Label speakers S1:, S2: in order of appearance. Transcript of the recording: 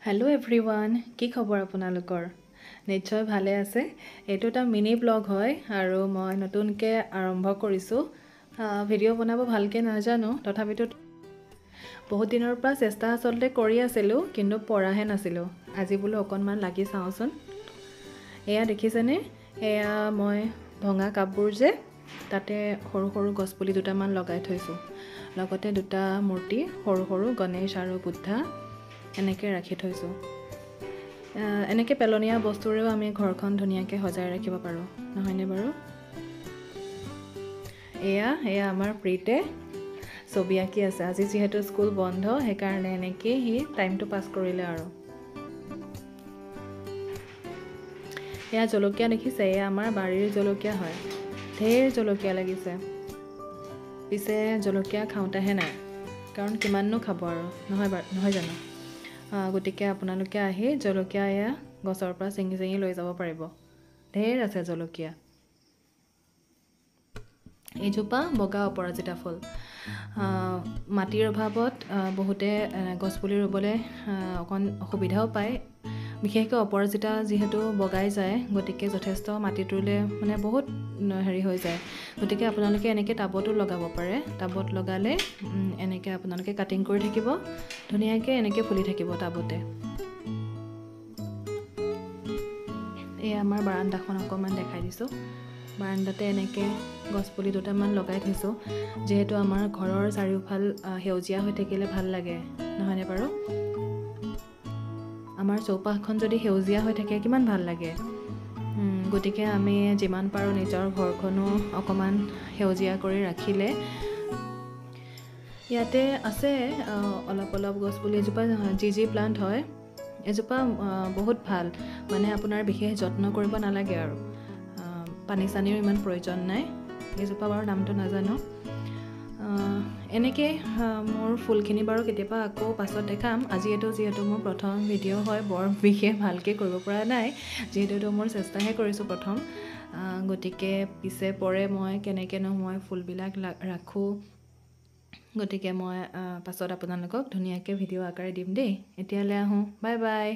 S1: hello everyone কি খবৰ আপোনালোকৰ নিশ্চয় ভালে আছে এটো এটা মিনি ব্লগ হয় আৰু মই নতুনকৈ আৰম্ভ কৰিছো ভিডিও বনাব ভালকৈ নাজানো তথাপিতো বহুত দিনৰ পৰা চেষ্টা আসলতে কৰি আছিলো কিন্তু পৰাহে নাছিলো আজি বলো অকনমান লাগি চাওচোন এয়া দেখিছেনে এয়া মই ভঙা কাপবোৰ যে তাতে সৰু সৰু গছপুলি দুটামান লগাই থৈছো লগতে দুটা মূৰ্তি সৰু সৰু গণেশ আৰু বুদ্ধা এনেকৈ ৰাখি থৈছো এনেকৈ পেলনীয়া বস্তুৰেও আমি ঘৰখন ধুনীয়াকৈ সজাই ৰাখিব পাৰো নহয়নে বাৰু এয়া আমাৰ প্ৰীতে ছবি আঁকি আছে আজি যেহেতু স্কুল বন্ধ সেই কাৰণে এনেকৈ হি টাইমটো পাস কৰিলে আৰু এয়া জলকীয়া দেখিছে এয়া আমাৰ বাৰীৰ জলকীয়া হয় ঢেৰ জলকীয়া লাগিছে পিছে জলকীয়া খাওঁতাহে নাই কাৰণ কিমাননো খাব আৰু নহয় জানো গতিকে আপোনালোকে আহি জলকীয়া এয়া গছৰ পৰা চিঙি চিঙি লৈ যাব পাৰিব ঢেৰ আছে জলকীয়া এইজোপা বগা অপৰাজিতা ফুল মাটিৰ অভাৱত বহুতে গছপুলি ৰুবলৈ অকণ অসুবিধাও পায় বিশেষকৈ অপৰাজিতা যিহেতু বগাই যায় গতিকে যথেষ্ট মাটিত ৰুলে মানে বহুত হেৰি হৈ যায় গতিকে আপোনালোকে এনেকৈ টাবতো লগাব পাৰে টাবত লগালে এনেকৈ আপোনালোকে কাটিং কৰি থাকিব ধুনীয়াকৈ এনেকৈ ফুলি থাকিব টাবতে এই আমাৰ বাৰান্দাখন অকমান দেখাই দিছো বাৰান্দাতে এনেকৈ গছপুলি দুটামান লগাই থৈছো যেহেতু আমাৰ ঘৰৰ চাৰিওফাল সেউজীয়া হৈ থাকিলে ভাল লাগে নহয়নে বাৰু আমাৰ চৌপাশখন যদি সেউজীয়া হৈ থাকে কিমান ভাল লাগে গতিকে আমি যিমান পাৰো নিজৰ ঘৰখনো অকমান সেউজীয়া কৰি ৰাখিলে ইয়াতে আছে অলপ অলপ গছপুলি এজোপা জিজি প্লান্ট হয় এজোপা বহুত ভাল মানে আপোনাৰ বিশেষ যত্ন কৰিব নালাগে আৰু পানী চানিৰ ইমান প্ৰয়োজন নাই এজোপা বাৰু নামটো নাজানো এনেকৈ মোৰ ফুলখিনি বাৰু কেতিয়াবা আকৌ পাছত দেখাম আজি যিহেতু মোৰ প্ৰথম ভিডিও হয় বৰ বিশেষ ভালকৈ কৰিব পৰা নাই যেহেতু মোৰ চেষ্টাহে কৰিছো প্ৰথম গতিকে পিছে পৰে মই কেনেকেনো মই ফুলবিলাক ৰাখো গতিকে মই পাছত আপোনালোকক ধুনীয়াকৈ ভিডিও আকাৰে দিম দেই এতিয়ালৈ আহো বাই বাই